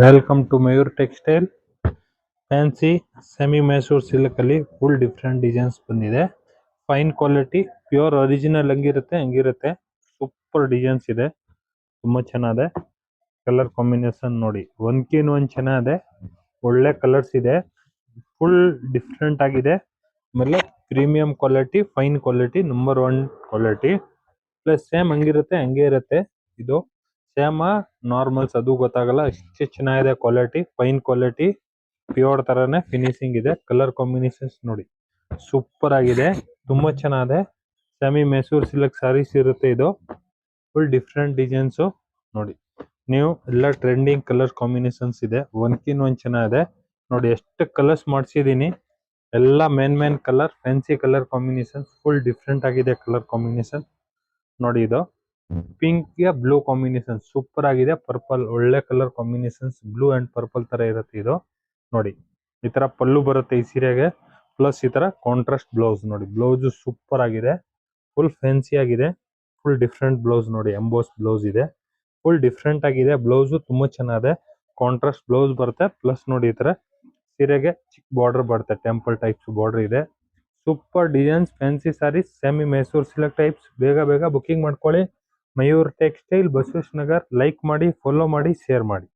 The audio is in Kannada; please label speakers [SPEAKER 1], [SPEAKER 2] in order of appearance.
[SPEAKER 1] Welcome to Mayur textile. Fancy semi Mysore silk ಅಲ್ಲಿ ಫುಲ್ ಡಿಫ್ರೆಂಟ್ ಡಿಸೈನ್ಸ್ ಬಂದಿದೆ. ಫೈನ್ ಕ್ವಾಲಿಟಿ ಪ್ಯೂರ್ ಒರಿಜಿನಲ್ ಹಂಗಿರುತ್ತೆ. ಸೂಪರ್ ಡಿಸೈನ್ಸ್ ಇದೆ, ತುಂಬಾ ಚೆನ್ನಾಗಿದೆ. ಕಲರ್ ಕಾಂಬಿನೇಷನ್ ನೋಡಿ, ಒಂದ್ಕಿನ್ ಒಂದ್ ಚೆನ್ನಾಗಿದೆ. ಒಳ್ಳೆ ಕಲರ್ಸ್ ಇದೆ, ಫುಲ್ ಡಿಫ್ರೆಂಟ್ ಆಗಿದೆ. ಆಮೇಲೆ premium quality, fine quality, number one quality. Plus same ಹಂಗೆ ಇರುತ್ತೆ. ಇದು ಸೇಮ್ ನಾರ್ಮಲ್ಸ್ ಅದು ಗೊತ್ತಾಗಲ್ಲ, ಅಷ್ಟೇ ಚೆನ್ನಾಗಿದೆ. ಕ್ವಾಲಿಟಿ ಫೈನ್ ಕ್ವಾಲಿಟಿ, ಪ್ಯೂರ್ ತರಾನೇ ಫಿನಿಶಿಂಗ್ ಇದೆ. ಕಲರ್ ಕಾಂಬಿನೇಷನ್ಸ್ ನೋಡಿ, ಸೂಪರ್ ಆಗಿದೆ, ತುಂಬಾ ಚೆನ್ನಾಗಿದೆ. ಸೆಮಿ ಮೈಸೂರ್ ಸಿಲ್ಕ್ ಸಾರೀಸ್ ಇರುತ್ತೆ ಇದು. ಫುಲ್ ಡಿಫ್ರೆಂಟ್ ಡಿಸೈನ್ಸ್ ನೋಡಿ. ನೀವು ಎಲ್ಲ ಟ್ರೆಂಡಿಂಗ್ ಕಲರ್ ಕಾಂಬಿನೇಷನ್ಸ್ ಇದೆ, ಒಂದ್ಕಿನ್ ಒಂದ್ ಚೆನ್ನಾಗಿದೆ. ನೋಡಿ ಎಷ್ಟು ಕಲರ್ಸ್ ಮಾಡಿಸಿದೀನಿ, ಎಲ್ಲ main colour, fancy colour combination. Full different ಆಗಿದೆ ಕಲರ್ ಕಾಂಬಿನೇಷನ್ ನೋಡಿ. ಇದು ಪಿಂಕ್ ಗೆ ಬ್ಲೂ ಕಾಂಬಿನೇಷನ್ ಸೂಪರ್ ಆಗಿದೆ. ಪರ್ಪಲ್ ಒಳ್ಳೆ colour combinations, blue and purple ತರ ಇರುತ್ತೆ ಇದು ನೋಡಿ. ಈ ತರ ಪಲ್ಲು ಬರುತ್ತೆ ಈ ಸೀರೆಗೆ, ಪ್ಲಸ್ ಈ ತರ ಕಾಂಟ್ರಾಸ್ಟ್ ಬ್ಲೌಸ್ ನೋಡಿ. ಬ್ಲೌಸ್ ಸೂಪರ್ ಆಗಿದೆ, ಫುಲ್ ಫ್ಯಾನ್ಸಿ ಆಗಿದೆ. ಫುಲ್ ಡಿಫ್ರೆಂಟ್ ಬ್ಲೌಸ್ ನೋಡಿ, ಎಂಬೋಸ್ ಬ್ಲೌಸ್ ಇದೆ. ಫುಲ್ ಡಿಫ್ರೆಂಟ್ ಆಗಿದೆ ಬ್ಲೌಸ್, ತುಂಬಾ ಚೆನ್ನಾಗಿದೆ. ಕಾಂಟ್ರಾಸ್ಟ್ ಬ್ಲೌಸ್ ಬರುತ್ತೆ. ಪ್ಲಸ್ ನೋಡಿ, ಈ ತರ ಸೀರೆಗೆ ಚಿಕ್ಕ ಬಾರ್ಡರ್ ಬರುತ್ತೆ, ಟೆಂಪಲ್ ಟೈಪ್ಸ್ ಬಾರ್ಡರ್ ಇದೆ. Super designs, fancy saris, semi Mysore silk types. ಬೇಗ ಬುಕಿಂಗ್ ಮಾಡ್ಕೊಳ್ಳಿ. ಮಯೂರ್ ಟೆಕ್ಸ್ಟೈಲ್, ಬಸವೇಶ್ ನಗರ್. ಲೈಕ್ ಮಾಡಿ, ಫಾಲೋ ಮಾಡಿ, ಶೇರ್ ಮಾಡಿ.